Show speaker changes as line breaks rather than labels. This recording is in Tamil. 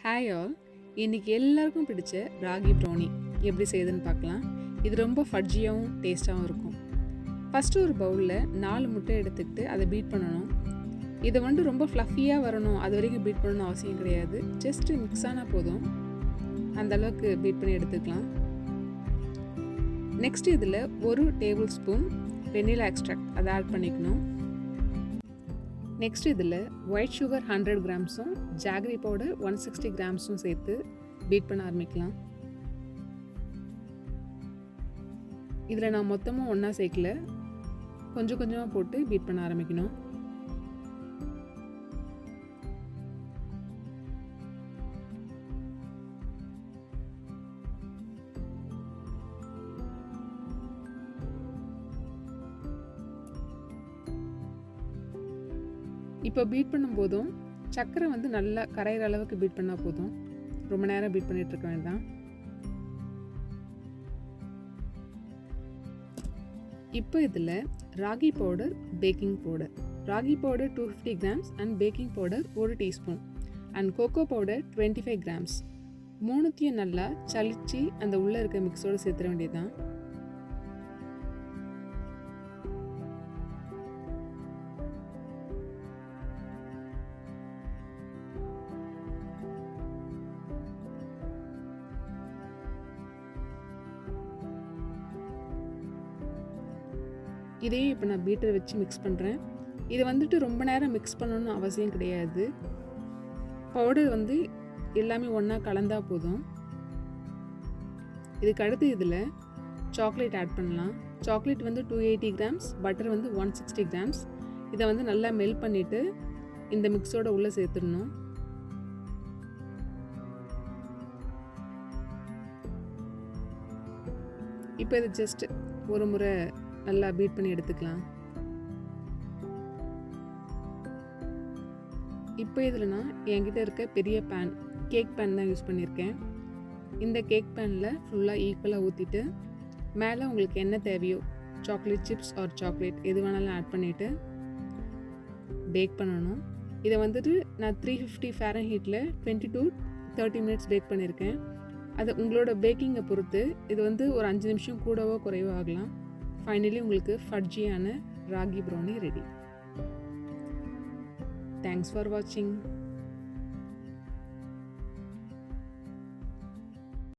Hi all. இன்றைக்கி எல்லாருக்கும் பிடிச்ச ராகி ப்ரௌனி எப்படி செய்யுதுன்னு பார்க்கலாம். இது ரொம்ப ஃபட்ஜியாகவும் டேஸ்ட்டாகவும் இருக்கும். ஃபஸ்ட்டு ஒரு பவுலில் 4 முட்டை எடுத்துக்கிட்டு அதை பீட் பண்ணணும். இதை ரொம்ப ஃப்ளஃபியாக வரணும், அது வரைக்கும் பீட் பண்ணணும்னு அவசியம் கிடையாது. ஜஸ்ட்டு மிக்ஸ் ஆனால் போதும், அந்த அளவுக்கு பீட் பண்ணி எடுத்துக்கலாம். நெக்ஸ்ட் இதில் 1 டேபிள் ஸ்பூன் வெனிலா எக்ஸ்ட்ராக்ட் அதை ஆட் பண்ணிக்கணும். நெக்ஸ்ட் இதில் ஒயிட் சுகர் 100 கிராம்ஸும் ஜாகரி பவுடர் 160 கிராம்ஸும் சேர்த்து பீட் பண்ண ஆரம்பிக்கலாம். இதில் நான் மொத்தமாக ஒன்றா சேர்க்கல, கொஞ்சம் கொஞ்சமாக போட்டு பீட் பண்ண ஆரம்பிக்கணும். இப்போ பீட் பண்ணும்போதும் சர்க்கரை நல்லா கரையிற அளவுக்கு பீட் பண்ணால் போதும், ரொம்ப நேரம் பீட் பண்ணிகிட்டு இருக்க வேண்டாம். இப்போ இதில் ragi powder, baking powder, ragi powder 250 grams and baking powder 1 teaspoon and cocoa powder 25 grams மூணுத்தையும் நல்லா சலிச்சு அந்த உள்ளே இருக்க மிக்ஸோடு சேர்த்துட வேண்டியதுதான். இதையும் இப்போ நான் பீட்டரை வச்சு மிக்ஸ் பண்ணுறேன். இது ரொம்ப நேரம் மிக்ஸ் பண்ணணும்னு அவசியம் கிடையாது. பவுடர் எல்லாமே ஒன்றா கலந்தால் போதும். இதுக்கு அடுத்து இதில் சாக்லேட் ஆட் பண்ணலாம். Chocolate 280 grams, butter 160 grams. இதை நல்லா மெல்ட் பண்ணிவிட்டு இந்த மிக்ஸோட உள்ளே சேர்த்துடணும். இப்போ இது ஜஸ்ட் ஒரு முறை நல்லா பீட் பண்ணி எடுத்துக்கலாம். இப்போ இதில் நான் என்கிட்ட இருக்க பெரிய பேன், கேக் பேன் தான் யூஸ் பண்ணியிருக்கேன். இந்த கேக் பேனில் ஃபுல்லாக ஈக்குவலாக ஊற்றிட்டு மேலே உங்களுக்கு என்ன தேவையோ சாக்லேட் சிப்ஸ் ஆர் சாக்லேட் எது வேணாலும் ஆட் பண்ணிவிட்டு பேக் பண்ணணும். இதை நான் 350 ஃபாரன்ஹீட்டில் 20 to 30 மினிட்ஸ் பேக் பண்ணியிருக்கேன். அது உங்களோட பேக்கிங்கை பொறுத்து இது ஒரு 5 நிமிஷம் கூடவோ குறைவோ ஆகலாம். ஃபைனலி உங்களுக்கு ஃபட்ஜியான ragi brownie ready. Thanks for வாட்சிங்.